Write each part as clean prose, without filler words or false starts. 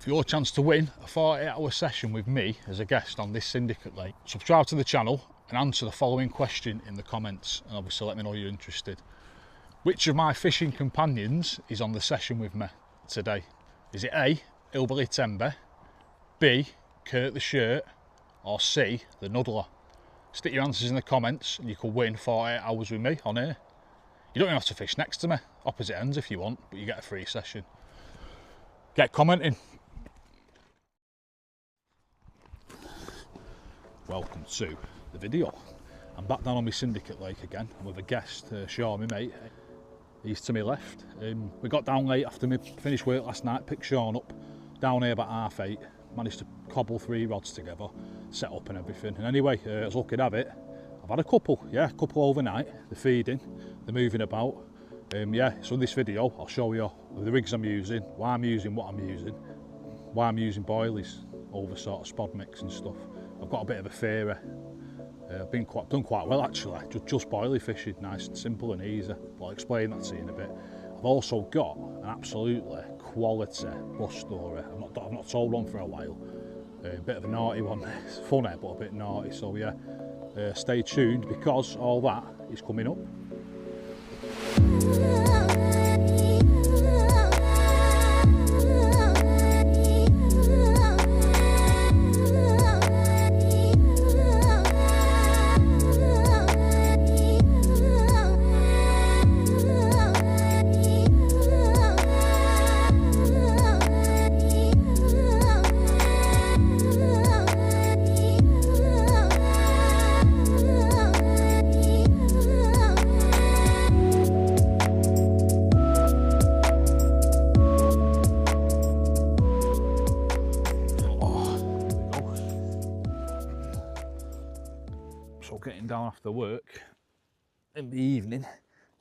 for your chance to win a 48-hour session with me as a guest on this syndicate lake. Subscribe to the channel and answer the following question in the comments, and obviously let me know you're interested. Which of my fishing companions is on the session with me today? Is it A, Hillbilly Timber, B, Kurt the Shirt, or C, the Nuddler? Stick your answers in the comments and you can win 48 hours with me on here. You don't even have to fish next to me, opposite ends if you want, but you get a free session. Get commenting. Welcome to the video. I'm back down on my syndicate lake again. I'm with a guest, Sean, my mate. He's to my left. We got down late after we finished work last night, picked Sean up down here about 8:30. Managed to cobble 3 rods together, set up and everything. And anyway, as luck would have it, I've had a couple overnight. They're feeding, they're moving about. Yeah, so in this video, I'll show you the rigs I'm using, why I'm using what I'm using, why I'm using boilies over sort of spod mix and stuff. I've got a bit of a theory. I've done quite well actually, just boilie fishing, nice and simple and easy. But I'll explain that to you in a bit. I've also got an absolutely quality bus story. I've not told one for a while. A bit of a naughty one. It's funny but a bit naughty. So yeah, stay tuned because all that is coming up. So getting down after work in the evening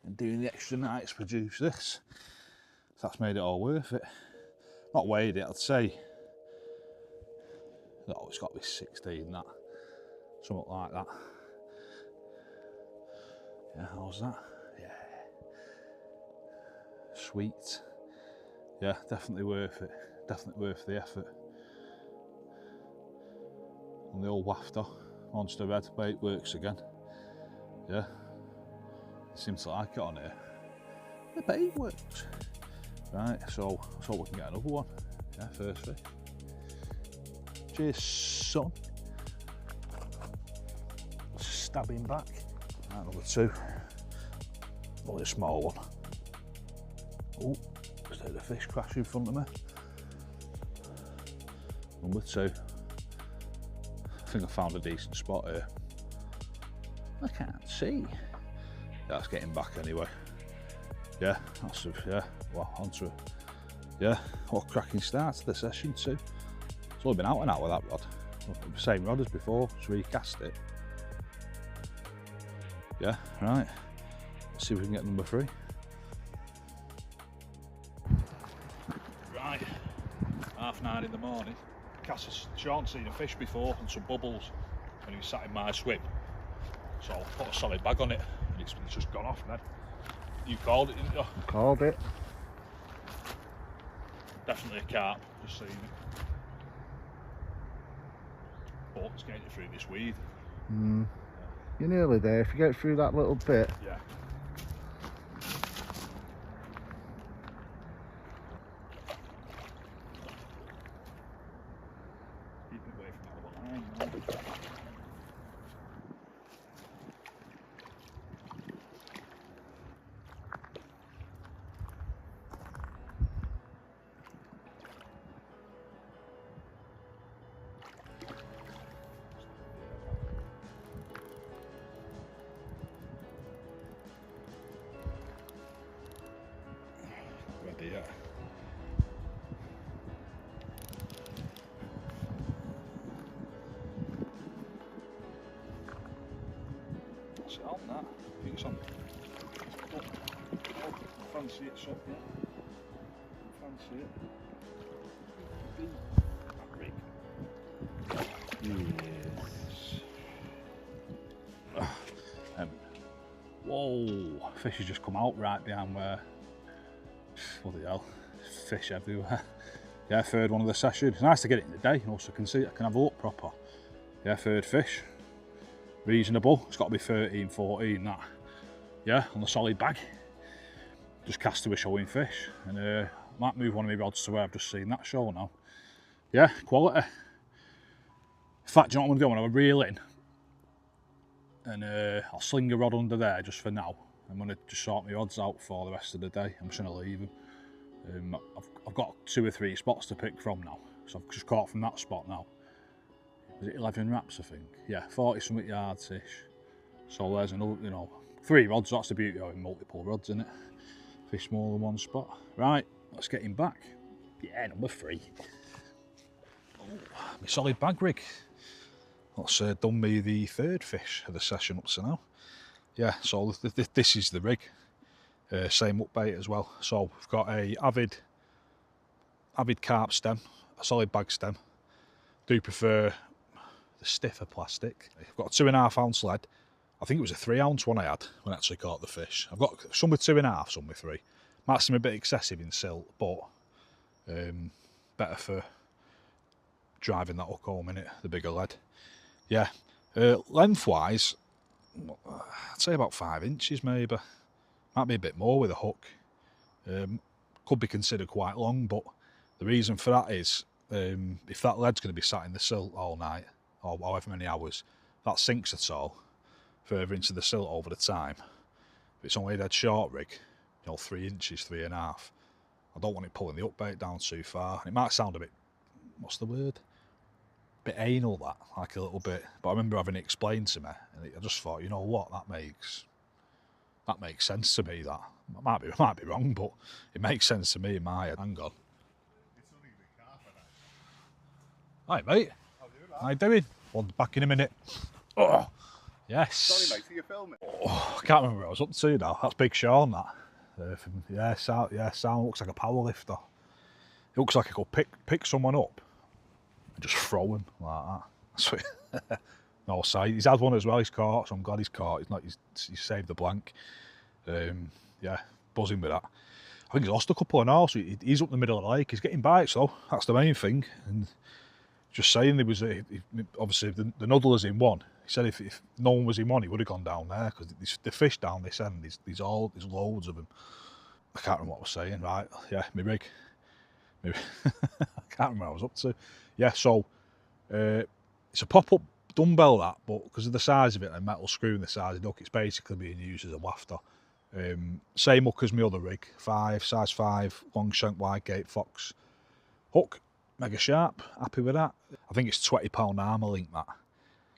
and doing the extra nights to produce this. So that's made it all worth it. Not weighed it, I'd say. Oh, it's got to be 16, that. Something like that. Yeah, how's that? Yeah. Sweet. Yeah, definitely worth it. Definitely worth the effort. And the old wafter. Monster red bait works again. Yeah, it seems to like it on here. The bait works. Right, so let's hope we can get another one. Yeah, first fish. Cheers, son. Stabbing back. Right, number 2. Only a small one. Oh, let's take the fish crash in front of me. Number 2. I think I found a decent spot here. I can't see. Yeah, it's getting back anyway. Yeah, that's well, onto it. Yeah, what a cracking start to the session too. It's only been out and out with that rod. Same rod as before, just recast it. Yeah, right. Let's see if we can get number 3. Right, 9:30 in the morning. Sean's seen a fish before and some bubbles when he was sat in my swim, so I put a solid bag on it and it's just gone off then. You called it, didn't you? Called it. Definitely a carp, just seen it. But it's getting it through this weed. You're nearly there. If you get through that little bit. Yeah. Ready yet? That's it on that. I think it's on. Oh, fancy it, son. Fancy it. That rig. Yes. Whoa, fish has just come out right behind where, bloody hell, fish everywhere. Yeah, third one of the session. It's nice to get it in the day, you know, so I can see it, I can have a look proper. Yeah, third fish. Reasonable. It's got to be 13, 14, that. Yeah, on the solid bag. Just cast to a showing fish. And might move one of my rods to where I've just seen that show now. Yeah, quality. In fact, do you know what I'm going to do? I'm going to reel in. And I'll sling a rod under there just for now. I'm going to just sort my rods out for the rest of the day. I'm just going to leave them. I've got 2 or 3 spots to pick from now. So I've just caught from that spot now. Is it 11 wraps, I think? Yeah, 40-something yards-ish. So there's another, you know, 3 rods. That's the beauty of having multiple rods, isn't it? Fish more than one spot. Right, let's get him back. Yeah, number 3. Oh, my solid bag rig. That's done me the 3rd fish of the session up to now. Yeah, so this is the rig. Same upbait as well. So we've got a avid carp stem, a solid bag stem. Do prefer the stiffer plastic. I've got a 2.5 ounce lead. I think it was a 3 ounce one I had when I actually caught the fish. I've got some with 2.5, some with 3. Might seem a bit excessive in silt, but better for driving that hook home, innit, the bigger lead. Yeah, lengthwise, I'd say about 5 inches maybe. Might be a bit more with a hook. Could be considered quite long, but the reason for that is if that lead's going to be sat in the silt all night, or however many hours, that sinks at all further into the silt over the time. If it's only a dead short rig, you know, 3 inches, 3.5, I don't want it pulling the upbait down too far. And it might sound a bit, what's the word? A bit anal, that, like a little bit. But I remember having it explained to me, and I just thought, you know what, that makes sense to me. That might be wrong, but it makes sense to me in my head. Hang on. Hi mate. How you doing? Well, back in a minute. Oh, yes. Sorry mate, are you filming? Oh, I can't remember what I was up to now. That's Big Sean, that. Sound looks like a power lifter. It looks like I could pick someone up and just throw him like that. That's no sight. He's had one as well. He's caught, so I'm glad he's caught. He's saved the blank. Yeah, buzzing with that. I think he's lost a couple of now, so he's up in the middle of the lake. He's getting bites though. That's the main thing. And just saying, there was obviously the nuddler's in one. He said if no one was in one, he would have gone down there, because the fish down this end, there's loads of them. I can't remember what I was saying. Right, yeah, my rig. I can't remember what I was up to. Yeah, so it's a pop-up dumbbell, that, but because of the size of it, a metal screw in the size of the hook, it's basically being used as a wafter. Same hook as my other rig, size 5, long shank wide gate fox hook, mega sharp, happy with that. I think it's £20 armour link, that.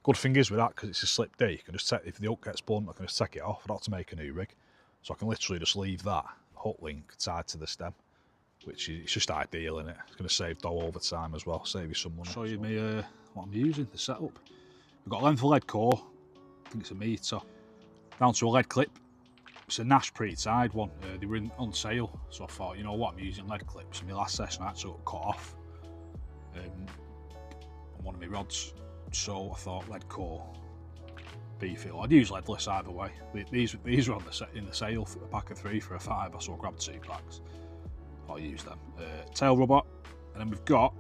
Good thing is with that, because it's a slip D, you can just take, if the hook gets blunt, I can just take it off. I don't have to make a new rig, so I can literally just leave that hook link tied to the stem, which is just ideal, isn't it? It's going to save dough over time as well, save you some money. Show you me what I'm using, the setup. We've got a length of lead core, I think it's 1 metre, down to a lead clip. It's a Nash pre-tied one. They were on sale, so I thought, you know what, I'm using lead clips. In my last session I actually got cut off on one of my rods, so I thought lead core, beefy. I'd use leadless either way. These were on in the sale for a pack of 3 for a £5, so I grabbed 2 packs. I'll use them. Tail rubber, and then we've got,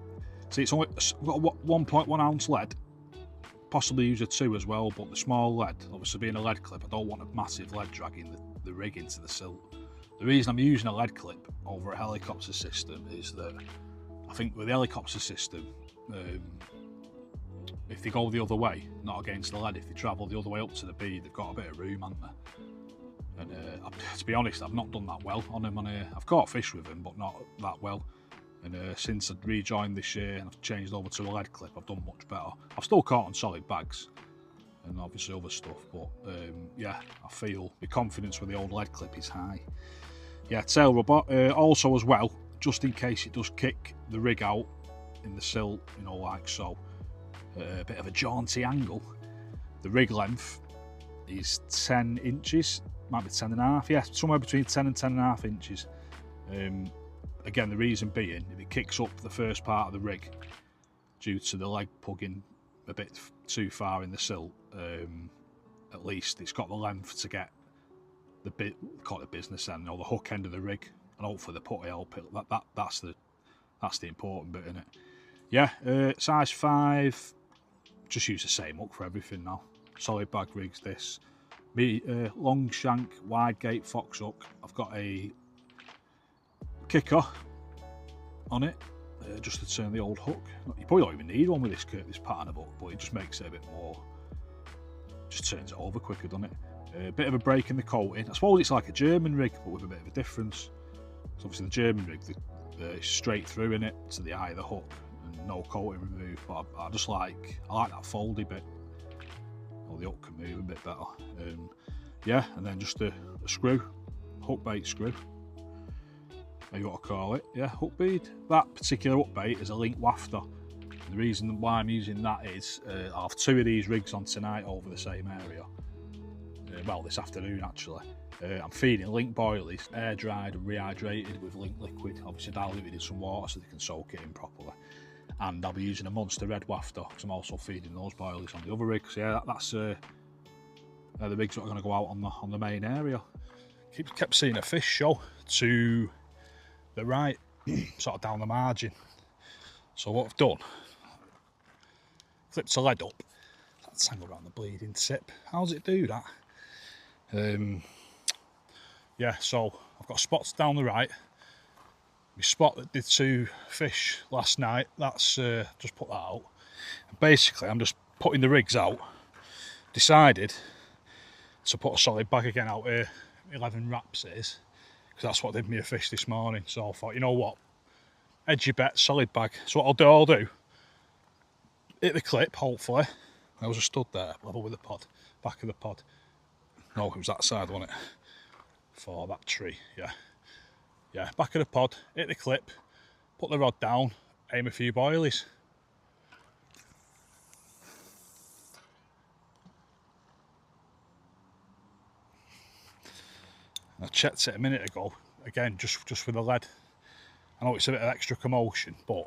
see, we've got a 1.1 ounce lead. Possibly use a 2 as well, but the small lead, obviously being a lead clip, I don't want a massive lead dragging the rig into the silt. The reason I'm using a lead clip over a helicopter system is that I think with the helicopter system, if they go the other way, not against the lead, if they travel the other way up to the bead, they've got a bit of room, haven't they? And to be honest, I've not done that well on them. I've caught fish with them, but not that well. And since I've rejoined this year and I've changed over to a lead clip, I've done much better. I've still caught on solid bags and obviously other stuff, but yeah, I feel my confidence with the old lead clip is high. Yeah, tail rubber. Also as well, just in case it does kick the rig out in the silt, you know, like so, a bit of a jaunty angle. The rig length is 10 inches, might be 10.5, yeah, somewhere between 10 and 10.5 inches. Again, the reason being, if it kicks up the first part of the rig due to the leg pugging a bit too far in the silt, at least it's got the length to get the business end, or the hook end of the rig, and hopefully the putty help it. That's the That's the important bit, isn't it? Yeah, size 5, just use the same hook for everything now. Solid bag rigs this. Long shank, wide gate fox hook. I've got a kicker on it, just to turn the old hook. You probably don't even need one with this pattern of hook, but it just makes it a bit more, just turns it over quicker, doesn't it? A bit of a break in the coating. I suppose it's like a German rig, but with a bit of a difference. So obviously the German rig, it's straight through in it to the eye of the hook, and no coating removed. But I like that foldy bit. Or the hook can move a bit better. Yeah, and then just a screw, hook bait screw. You want to call it, yeah, hook bead. That particular hook bait is a link wafter. And the reason why I'm using that is I have 2 of these rigs on tonight over the same area. Well, this afternoon actually. I'm feeding link boilies, air dried and rehydrated with link liquid, obviously diluted in some water so they can soak it in properly. And I'll be using a monster red wafter because I'm also feeding those boilies on the other rigs. So yeah, that's the rigs that are going to go out on the main area. Kept seeing a fish show to the right, sort of down the margin. So what I've done, flipped the lead up, that's tangled around the bleeding tip. How does it do that? Yeah, so I've got spots down the right. My spot that did 2 fish last night, that's just put that out. And basically, I'm just putting the rigs out. Decided to put a solid bag again out here, 11 wraps it is, because that's what did me a fish this morning. So I thought, you know what, edgy bet, solid bag. So what I'll do, hit the clip, hopefully. I was just stood there, level with the pod, back of the pod. No, it was that side, wasn't it? For that tree, yeah. Yeah, back of the pod, hit the clip, put the rod down, aim a few boilies. I checked it a minute ago, again, just with the lead. I know it's a bit of extra commotion, but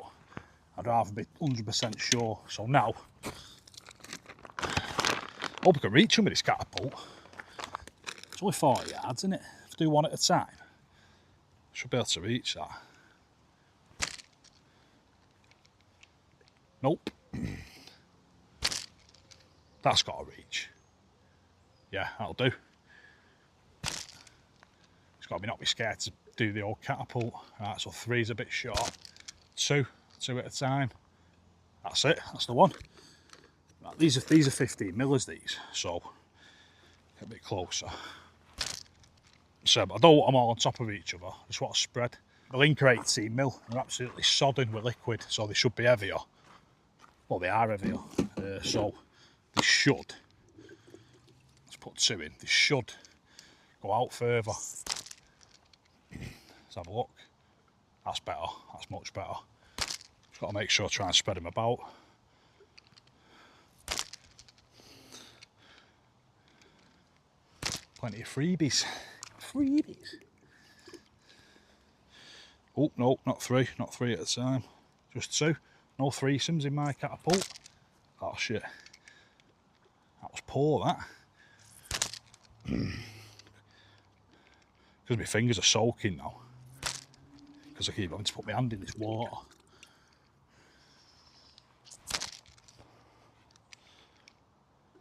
I'd rather be 100% sure. So now, hope I can reach them with this catapult. It's only 40 yards, isn't it? If I do one at a time, I should be able to reach that. Nope. That's got to reach. Yeah, that'll do. It's got to be not be scared to do the old catapult. Right, so 3's a bit short. 2 at a time. That's it. That's the one. Right, these are 15 millers. These, so get a bit closer. So I don't want them all on top of each other. I just want to spread. The link are 18 mil. They're absolutely sodden with liquid, so they should be heavier. Well, they are heavier. So they should. Let's put 2 in. They should go out further. Let's have a look. That's better. That's much better. Just got to make sure I try and spread them about. Plenty of freebies. Freebies. Oh, no, not 3. Not 3 at a time. Just 2. No threesomes in my catapult. Oh, shit. That was poor, that. Because my fingers are soaking now. Because I keep having to put my hand in this water.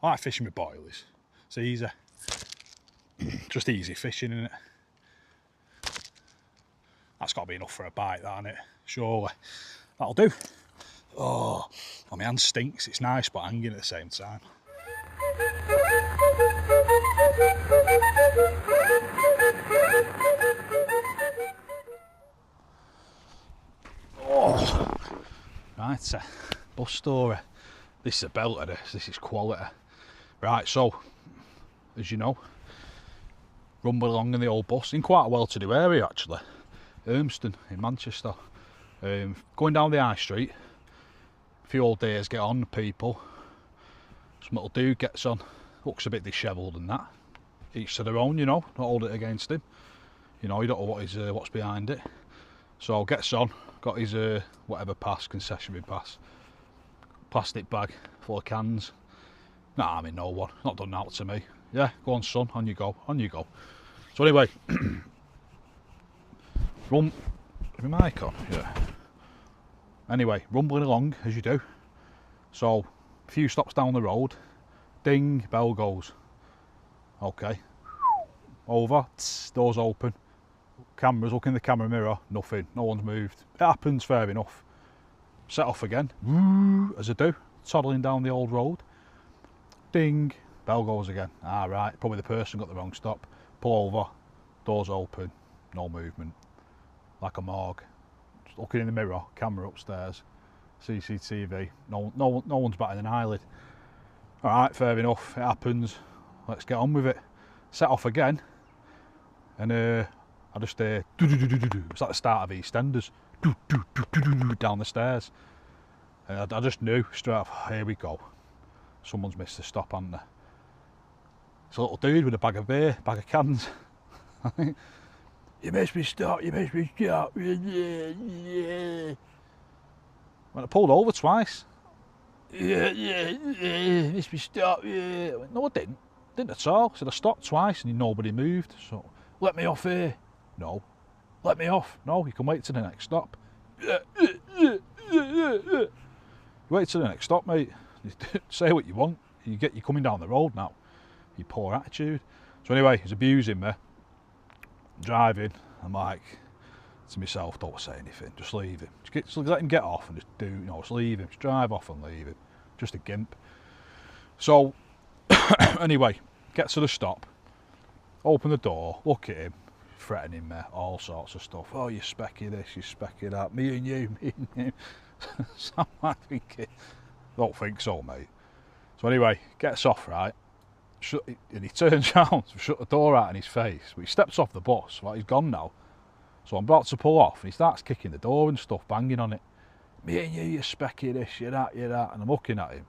I like fishing with boilies. It's easy. Just easy fishing, innit? That's got to be enough for a bite, that, innit? Surely. That'll do. Oh, my hand stinks. It's nice, but hanging at the same time. Oh, right, bus story. This is a belter, this is quality. Right, so, as you know, rumble along in the old bus, in quite a well-to-do area actually, Urmston in Manchester. Going down the high street, a few old days get on, people, some little dude gets on, looks a bit dishevelled and that. Each to their own, you know, don't hold it against him. You know, you don't know what's behind it. So gets on, got his whatever pass, concessionary pass, plastic bag full of cans. Nah, I mean, no one, not done that to me. Yeah, go on son, on you go, on you go. So anyway, have my mic on? Yeah. Anyway, rumbling along as you do. So, a few stops down the road, ding, bell goes. Okay. Over, tss, doors open. Cameras, look in the camera mirror, nothing, no one's moved. It happens, fair enough. Set off again, as I do, toddling down the old road. Ding, bell goes again. Ah, right, probably the person got the wrong stop. Pull over, doors open, no movement. Like a morgue. Just looking in the mirror, camera upstairs, CCTV, no one's batting an eyelid. Alright, fair enough, it happens. Let's get on with it. Set off again, and I just hear it's like the start of EastEnders, down the stairs. And I just knew straight off, here we go. Someone's missed the stop, hasn't they? It's a little dude with a bag of beer, bag of cans. You missed me stop, you missed me stop. When I pulled over twice. Yeah, missed me stop, yeah. I went, no, I didn't. Didn't at all. So I stopped twice and nobody moved. So, let me off here. No. Let me off. No, you can wait till the next stop. Wait till the next stop, mate. Say what you want. You're coming down the road now. You poor attitude. So anyway, he's abusing me. Driving. I'm like to myself, don't say anything. Just leave him. Just let him get off and just do, just leave him. Just drive off and leave him. Just a gimp. So anyway, get to the stop. Open the door. Look at him. Threatening me, all sorts of stuff. Oh, you specky this, you specky that, me and you. So I'm thinking, don't think so, mate. So anyway, gets off, right? And he turns around to shut the door out in his face. But he steps off the bus, like he's gone now. So I'm about to pull off, and he starts kicking the door and stuff, banging on it. Me and you specky this, you that. And I'm looking at him.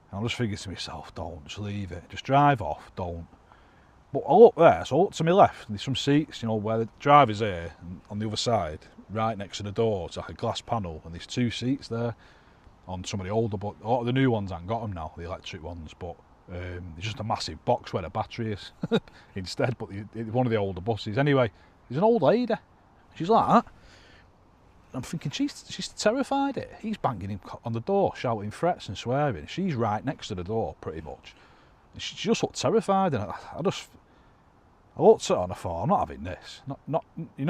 And I'm just thinking to myself, don't, just leave it. Just drive off, don't. But I look there, so I look to my left, and there's some seats, where the driver's here, and on the other side, right next to the door, it's like a glass panel, and there's 2 seats there on some of the older, but a lot of the new ones haven't got them now, the electric ones, but there's just a massive box where the battery is instead, but one of the older buses. Anyway, there's an old lady, she's like that. I'm thinking, she's terrified it. He's banging him on the door, shouting threats and swearing. She's right next to the door, pretty much. And she just looked terrified, and I looked at her and I thought, I'm not having this. You're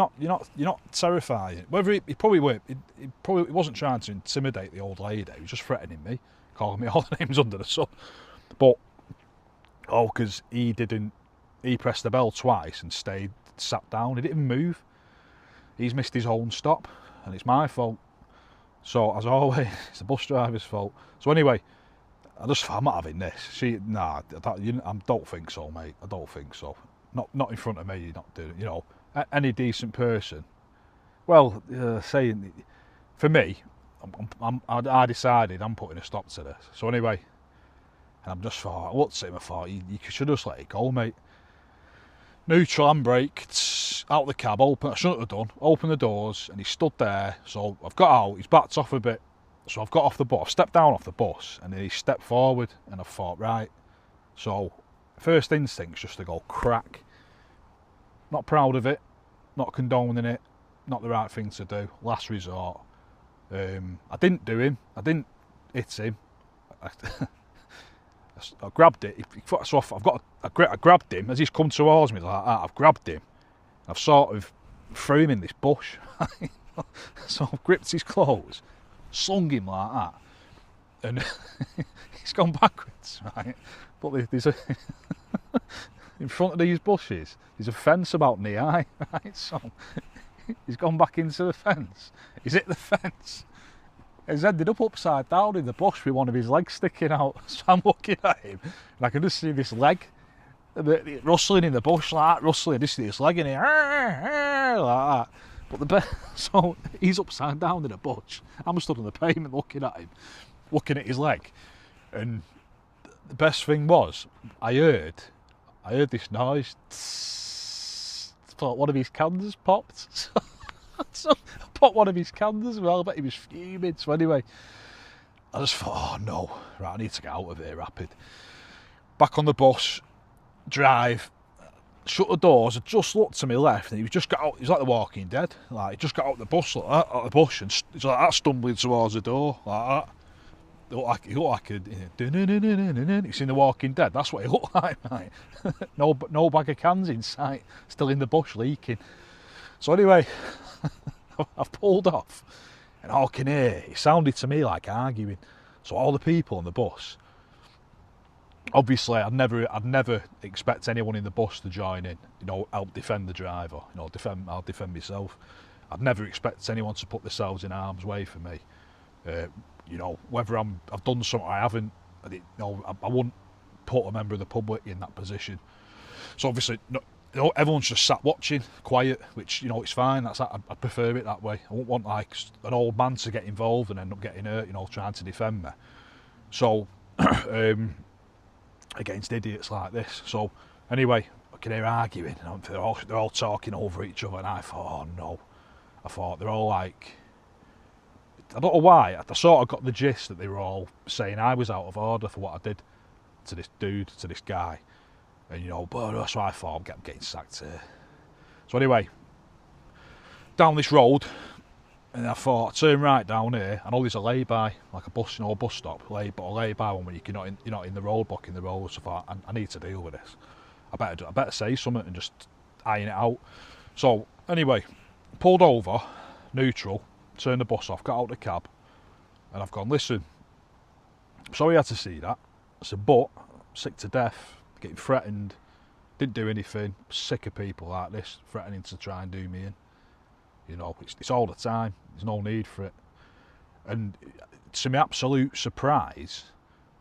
not terrifying. Whether he probably weren't. He wasn't trying to intimidate the old lady. He was just threatening me, calling me all the names under the sun. But because he pressed the bell twice and sat down. He didn't move. He's missed his own stop, and it's my fault. So as always, it's the bus driver's fault. So anyway, I'm not having this. I don't think so, mate. I don't think so. Not in front of me. You're not doing it. Any decent person. Well, saying for me, I decided I'm putting a stop to this. So anyway, and I'm just thought, I looked at him. I thought you should just let it go, mate. Neutral handbrake, out the cab, open. I shouldn't have done. Open the doors, and he stood there. So I've got out. He's backed off a bit. So I've got off the bus. I've stepped down off the bus, and then he stepped forward, and I thought, right. So first instinct's just to go crack. Not proud of it. Not condoning it. Not the right thing to do. Last resort. I didn't do him. I didn't hit him. I grabbed it. So I grabbed him as he's come towards me like that. I've grabbed him. I've sort of threw him in this bush. So I've gripped his clothes, slung him like that, and he's gone backwards, right? But there's in front of these bushes, there's a fence about knee high, right? So he's gone back into the fence. He's hit the fence. He's ended up upside down in the bush with one of his legs sticking out. So I'm looking at him, and I can just see this leg rustling in the bush like that, rustling. Just see this leg in here, like that. But so he's upside down in a bush. I'm stood on the pavement looking at him, looking at his leg. And the best thing was, I heard this noise. Thought one of his cans popped. So I popped one of his cans as well, but he was fuming. So anyway, I just thought, oh no, right, I need to get out of here rapid. Back on the bus, drive. shut the doors, I just looked to my left, and he just got out. He's like The Walking Dead. Like, he just got out the bus like that, out the bush, and he's like that, stumbling towards the door like that. He looked like a. You seen The Walking Dead? That's what he looked like, mate. No bag of cans in sight, still in the bush leaking. So anyway, I've pulled off, and all I can hear, it sounded to me like arguing. So all the people on the bus. Obviously, I'd never expect anyone in the bus to join in. You know, help defend the driver. You know, I'll defend myself. I'd never expect anyone to put themselves in harm's way for me. You know, whether I've done something I haven't. You know, I wouldn't put a member of the public in that position. So obviously, you know, everyone's just sat watching, quiet, which, you know, it's fine. I prefer it that way. I wouldn't want like an old man to get involved and end up getting hurt. You know, trying to defend me. So. Against idiots like this. So anyway, I can hear arguing, and they're all talking over each other, and I thought, oh no. I thought they're all like, I don't know why, I sort of got the gist that they were all saying I was out of order for what I did to this dude, to this guy. And you know, but that's why I thought I'm getting sacked here. So anyway, down this road, and I thought, turn right down here. I know there's a lay-by, like a bus, you know, a bus stop, but a lay-by one where you're not in the road, blocking the road. So I thought, I need to deal with this. I better say something and just iron it out. So anyway, pulled over, neutral, turned the bus off, got out the cab, and I've gone, listen, I'm sorry you had to see that. I said, but I'm sick to death, getting threatened, didn't do anything. Sick of people like this threatening to try and do me in. You know, it's all the time. There's no need for it. And to my absolute surprise,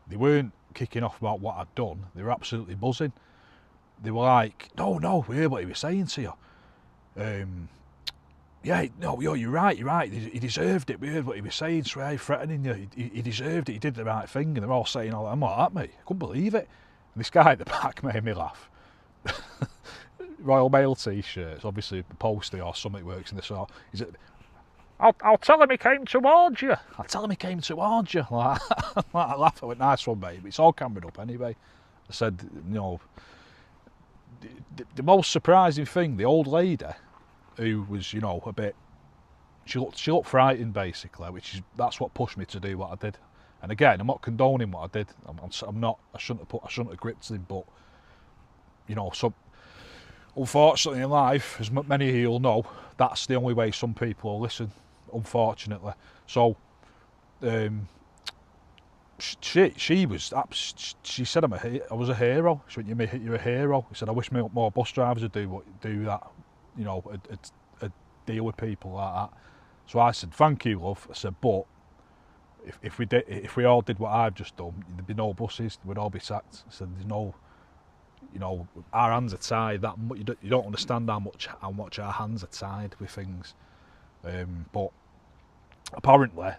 they weren't kicking off about what I'd done. They were absolutely buzzing. They were like, no, we heard what he was saying to you. Yeah, no, you're right. He deserved it. We heard what he was saying, so threatening you. He deserved it. He did the right thing. And they're all saying, oh, I'm like that, mate. I couldn't believe it. And this guy at the back made me laugh. Royal Mail t-shirts, obviously postie or something works in the sort. Is it? I'll tell him he came towards you. I'll tell him he came towards you. Like, I laugh. I went, nice one, babe. It's all cameraed up anyway. I said, you know, the most surprising thing, the old lady, who was, you know, a bit, she looked frightened basically, that's what pushed me to do what I did. And again, I'm not condoning what I did. I'm not. I shouldn't have gripped him, but you know, unfortunately in life, as many of you'll know, that's the only way some people will listen, unfortunately. So she said I was a hero. She went, you're a hero. She said, I wish more bus drivers would do that, you know, deal with people like that. So I said, thank you, love. I said, but if we all did what I've just done, there'd be no buses, we'd all be sacked. I said, there's no, you know, our hands are tied. That you don't understand how much our hands are tied with things. But apparently,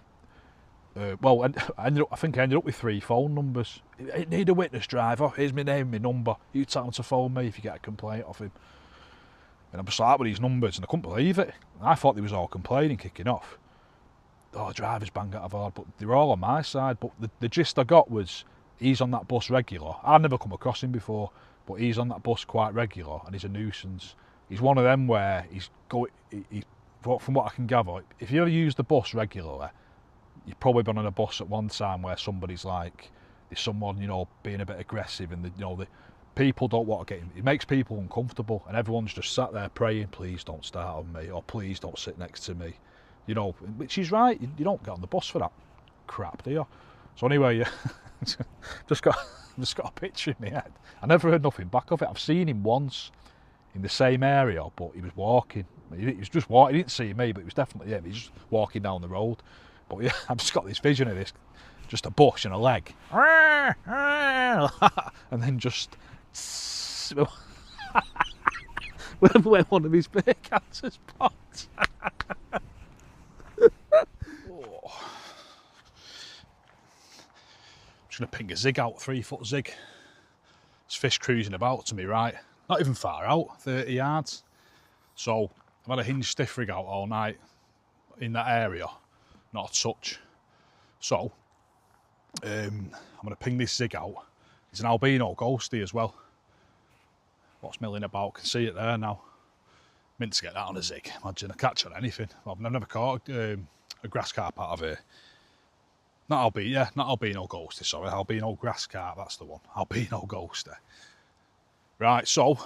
well, I think I ended up with 3 phone numbers. I need a witness driver. Here's my name, my number. You tell him to phone me if you get a complaint off him. And I was like with these numbers, and I couldn't believe it. I thought they was all complaining, kicking off. Oh, drivers bang out of hard, but they were all on my side. But the gist I got was, he's on that bus regular. I'd never come across him before, but he's on that bus quite regular, and he's a nuisance. He's one of them where from what I can gather, if you ever use the bus regularly, you've probably been on a bus at one time where somebody's like, there's someone, you know, being a bit aggressive, and the people don't want to get him. It makes people uncomfortable, and everyone's just sat there praying, please don't start on me, or please don't sit next to me. You know, which is right. You don't get on the bus for that crap, do you? So anyway, just got a picture in my head. I never heard nothing back of it. I've seen him once in the same area, but he was walking. He was just walking. He didn't see me, but he was definitely, he was just walking down the road. But yeah, I've just got this vision of this, just a bush and a leg, and then just with one of his beer cans spots. I'm just going to ping a zig out, 3-foot zig. There's fish cruising about to me right. Not even far out, 30 yards. So I've had a hinge stiff rig out all night in that area. Not a touch. So I'm going to ping this zig out. It's an albino ghosty as well. what's milling about. Can see it there now. Meant to get that on a zig. Imagine a catch on anything. I've never caught a grass carp out of here. Not albino ghosty, sorry. Albino grass carp, that's the one. Albino ghosty. Right, so,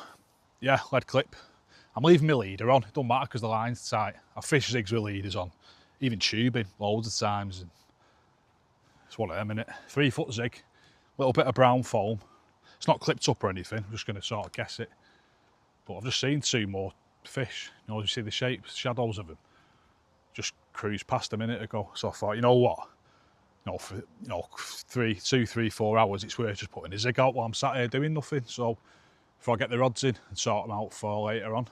yeah, lead clip. I'm leaving my leader on. It don't matter because the line's tight. I fish zigs with leaders on. Even tubing, loads of times. It's one of them, innit? 3 foot zig. Little bit of brown foam. It's not clipped up or anything. I'm just going to sort of guess it. But I've just seen 2 more fish. You know, you see the shapes, shadows of them. Just cruised past a minute ago. So I thought, you know what? You know, for 2, 3, 4 hours, it's worth just putting a zig out while I'm sat here doing nothing. So before I get the rods in and sort them out for later on.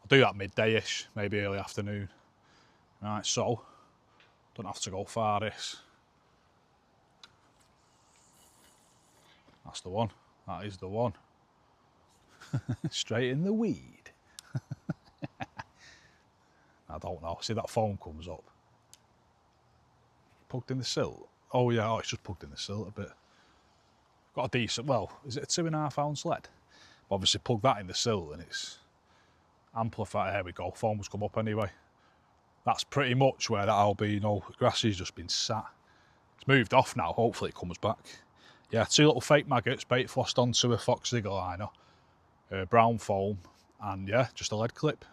I'll do that midday-ish, maybe early afternoon. Right, so don't have to go far this. That's the one. That is the one. Straight in the weed. I don't know. See that foam comes up. Plugged in the silt. Oh yeah, it's just plugged in the silt a bit. Got a decent, well, is it a 2.5 ounce lead? Obviously plug that in the silt and it's amplified. There we go. Foam's come up anyway. That's pretty much where that albino grass has just been sat. It's moved off now. Hopefully it comes back. Yeah, 2 little fake maggots bait flossed onto a fox zigger liner, brown foam, and yeah, just a lead clip.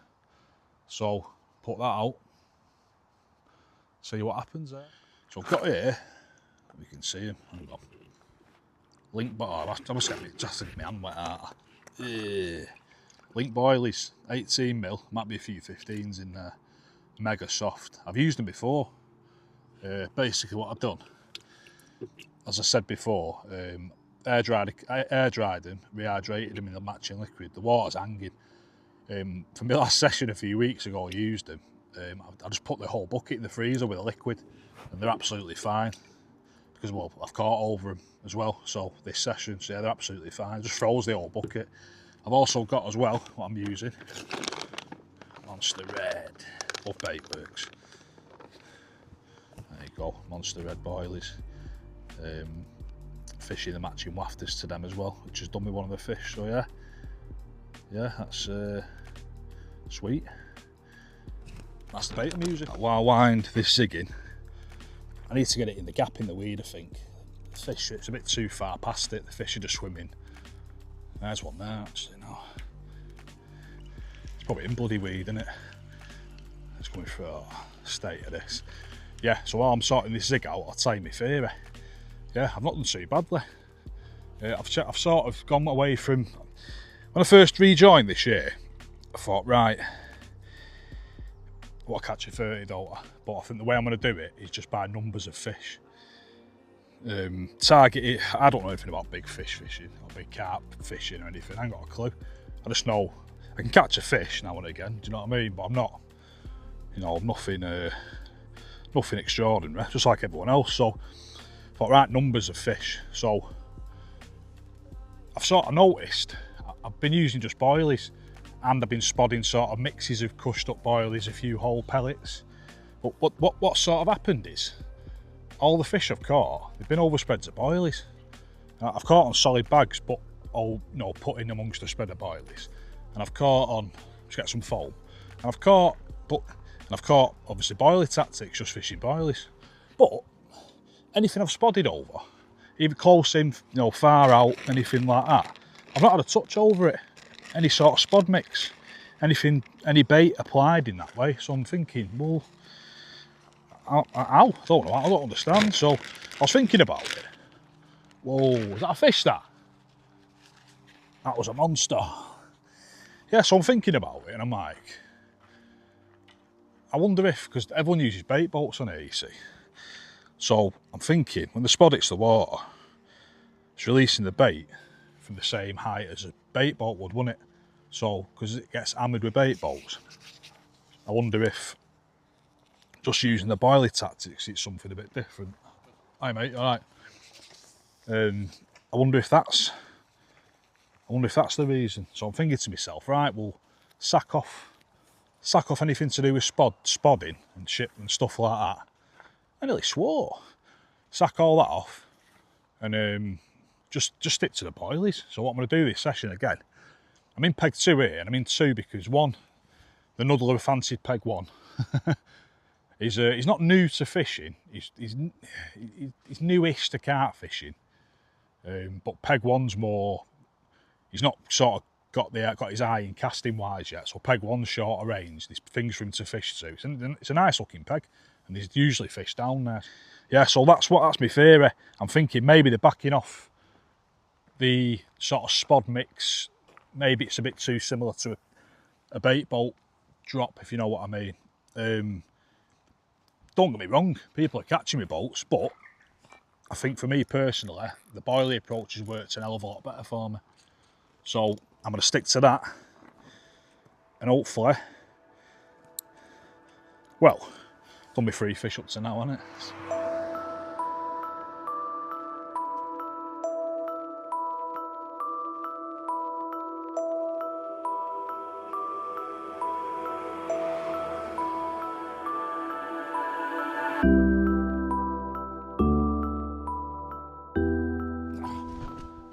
So put that out, see what happens there. So I've got here, you can see him. Hang on. Link, but I must get my hand wet out. Link boilies, 18mm, might be a few 15s in there. Mega soft. I've used them before. Basically what I've done, as I said before, air dried them, rehydrated them in the matching liquid. The water's hanging. For my last session a few weeks ago, I used them. I just put the whole bucket in the freezer with a liquid, and they're absolutely fine. Because, well, I've caught over them as well, so this session, so yeah, they're absolutely fine. Just froze the whole bucket. I've also got as well, what I'm using, Monster Red. Love bait works. There you go, Monster Red boilies. Fishing the matching wafters to them as well, which has done me one of the fish, so yeah, that's sweet. That's the bait I'm using. While I wind this zig in, I need to get it in the gap in the weed, I think. The fish, it's a bit too far past it, the fish are just swimming. There's one there, actually, no. It's probably in bloody weed, isn't it? It's coming through a state of this. Yeah, so while I'm sorting this zig out, I'll tell you my theory. Yeah, I've not done too badly. I've sort of gone away from... When I first rejoined this year, I thought, right, I'll catch a 30, don't I? But I think the way I'm going to do it is just by numbers of fish. Target it, I don't know anything about big fish fishing or big carp fishing or anything. I ain't got a clue. I just know I can catch a fish now and again. Do you know what I mean? But I'm not, you know, I'm nothing extraordinary, just like everyone else. So I thought, right, numbers of fish. So I've sort of noticed I've been using just boilies, and I've been spodding sort of mixes of crushed up boilies, a few whole pellets. But what sort of happened is, all the fish I've caught, they've been overspreads of boilies. I've caught on solid bags, but all, you know, put in amongst a spread of boilies. And I've caught on, just get some foam. And I've caught obviously boilie tactics, just fishing boilies. But anything I've spodded over, even close in, you know, far out, anything like that, I've not had a touch over it. Any sort of spod mix, anything, any bait applied in that way. So I'm thinking, well, I don't know, I don't understand. So I was thinking about it. Whoa, is that a fish that? That was a monster. Yeah, so I'm thinking about it and I'm like, I wonder if, because everyone uses bait boats on here, you see. So I'm thinking, when the spod hits the water, it's releasing the bait from the same height as a bait boat would, wouldn't it? So, because it gets hammered with bait boats, I wonder if just using the boilie tactics, it's something a bit different. Hi mate, all right. I wonder if that's the reason. So I'm thinking to myself, right, we'll sack off anything to do with spodding and shit and stuff like that. I nearly swore. Sack all that off and just stick to the boilies. So what I'm going to do this session again I'm in peg 2 here, and I'm in 2 because one, the nuddler who fancied peg 1, he's not new to fishing. He's newish to carp fishing, but peg 1's more. He's not sort of got his eye in casting wise yet, so peg 1's shorter range. There's things for him to fish to. It's a nice looking peg, and there's usually fish down there. Yeah, so that's my theory. I'm thinking maybe they're backing off the sort of spod mix. Maybe it's a bit too similar to a bait bolt drop, if you know what I mean. Don't get me wrong, people are catching me bolts, but I think for me personally, the boilie approach has worked an hell of a lot better for me. So I'm going to stick to that, and hopefully, well, done me 3 fish up to now, hasn't it?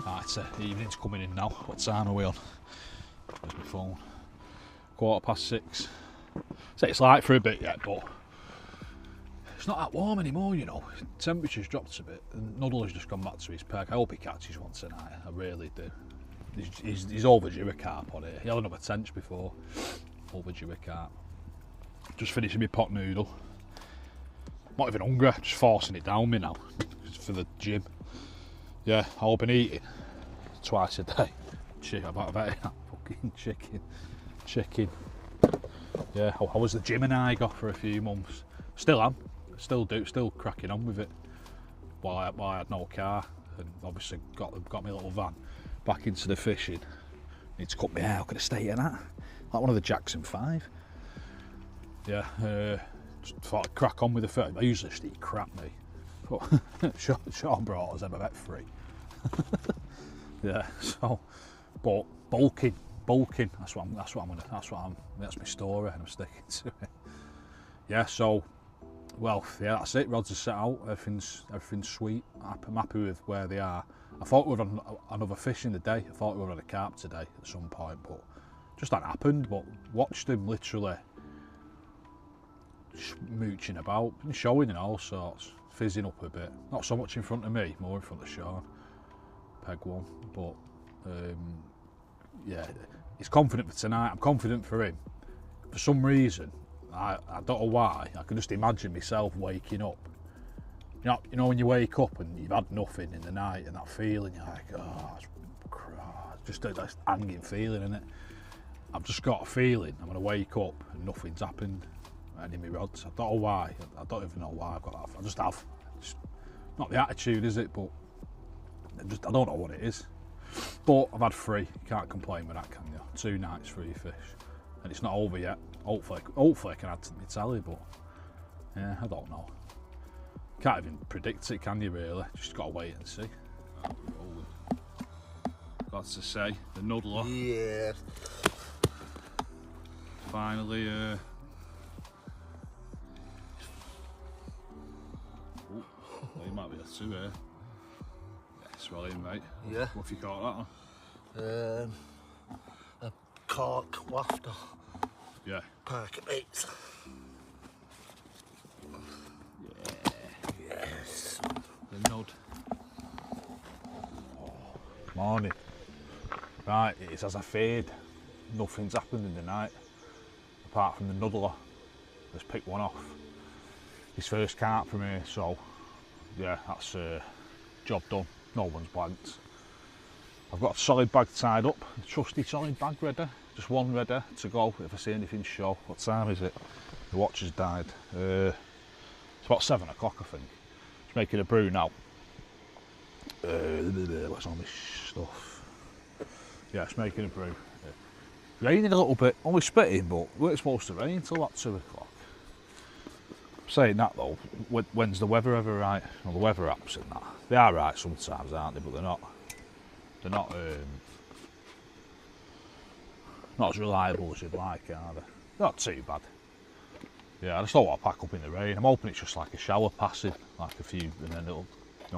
Right, evening's coming in now. What time are we on? There's my phone. 6:15. So it's light for a bit yet, but it's not that warm anymore, you know. Temperature's dropped a bit, and Nuddle has just gone back to his peg. I hope he catches one tonight, I really do. He's overdue a carp on it. He had another tench before. Overdue a carp. Just finishing my pot noodle. Not even hungry, just forcing it down me now for the gym. Yeah, I've been eating twice a day. Chicken, I've had fucking chicken. Yeah, I was the gym and I got for a few months. Still am, still cracking on with it. While I had no car, and obviously got my little van back into the fishing. Need to cut my hair. Could I stay in that? Like one of the Jackson 5. Yeah, just thought I'd crack on with the fish. I usually just eat crap, me. But Sean brought us ever met 3. Yeah, so, but bulking. That's my story, and I'm sticking to it. Yeah, so, well, yeah, that's it. Rods are set out. Everything's sweet. I'm happy with where they are. I thought we would have another fish in the day. I thought we would have had a carp today at some point, but just that happened. But watched him literally mooching about and showing and all sorts, fizzing up a bit. Not so much in front of me, more in front of Sean. Peg 1, but yeah, he's confident for tonight. I'm confident for him. For some reason, I don't know why, I can just imagine myself waking up. You know when you wake up and you've had nothing in the night, and that feeling, you're like, oh, just a hanging feeling, innit? I've just got a feeling I'm gonna wake up and nothing's happened. Any of my rods. I don't know why. I don't even know why I've got that. I just have. It's not the attitude, is it? But I don't know what it is. But I've had 3. You can't complain with that, can you? 2 nights, 3 fish, and it's not over yet. Hopefully I can add to my tally, but yeah, I don't know. Can't even predict it, can you? Really? Just gotta wait and see. Got to say, the Nuddler. Yeah. Finally. Well, you might be a 2 here. Yeah, swell in, mate. Yeah. What have you caught that on? A cork wafter. Yeah. Park 8. Yeah. Yes. The Nud. Morning. Right, it's as I feared. Nothing's happened in the night, apart from the Nuddler. Let's pick one off. His first carp from here, so yeah, that's job done. No one's blanked. I've got a solid bag tied up, a trusty solid bag ready. Just one ready to go if I see anything show. What time is it? The watch has died. It's about 7 o'clock, I think. Just making a brew now. What's all this stuff? Yeah, it's making a brew. Raining a little bit, only spitting, but we weren't supposed to rain until about 2 o'clock. Saying that though, when's the weather ever right? Well, the weather apps and that, they are right sometimes, aren't they? But they're not as reliable as you'd like, are they? Not too bad. Yeah, I just don't want to pack up in the rain. I'm hoping it's just like a shower passing, like a few, and then it'll,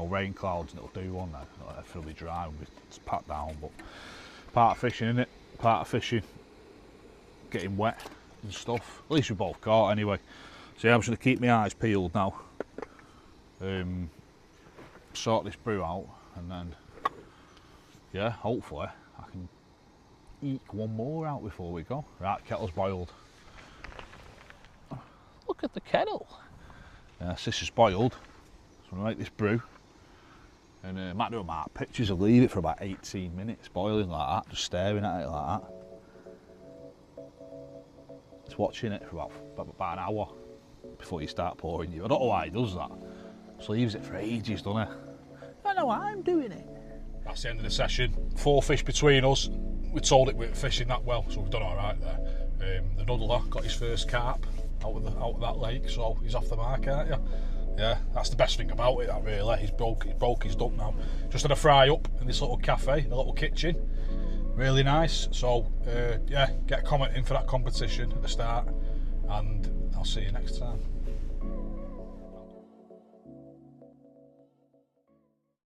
rain clouds, and it'll do one now. It'll be dry and be packed down, but part of fishing, innit? part of fishing, getting wet and stuff. At least we both caught anyway. So yeah, I'm just going to keep my eyes peeled now. Sort this brew out, and then yeah, hopefully I can eke one more out before we go. Right, kettle's boiled. Look at the kettle. Yes, this is boiled. So I'm going to make this brew. And I might do a mark pictures, I'll leave it for about 18 minutes boiling like that, just staring at it like that. Just watching it for about an hour before you start pouring you. I don't know why he does that. Just leaves it for ages, doesn't he? I know why I'm doing it. That's the end of the session. 4 fish between us. We told it we were fishing that well, so we've done alright there. The nuddler got his first carp out of that lake, so he's off the mark, aren't you? Yeah, that's the best thing about it, that really. He's broke his duck now. Just had a fry up in this little cafe, the little kitchen. Really nice. So, yeah, get a comment in for that competition at the start, and I'll see you next time.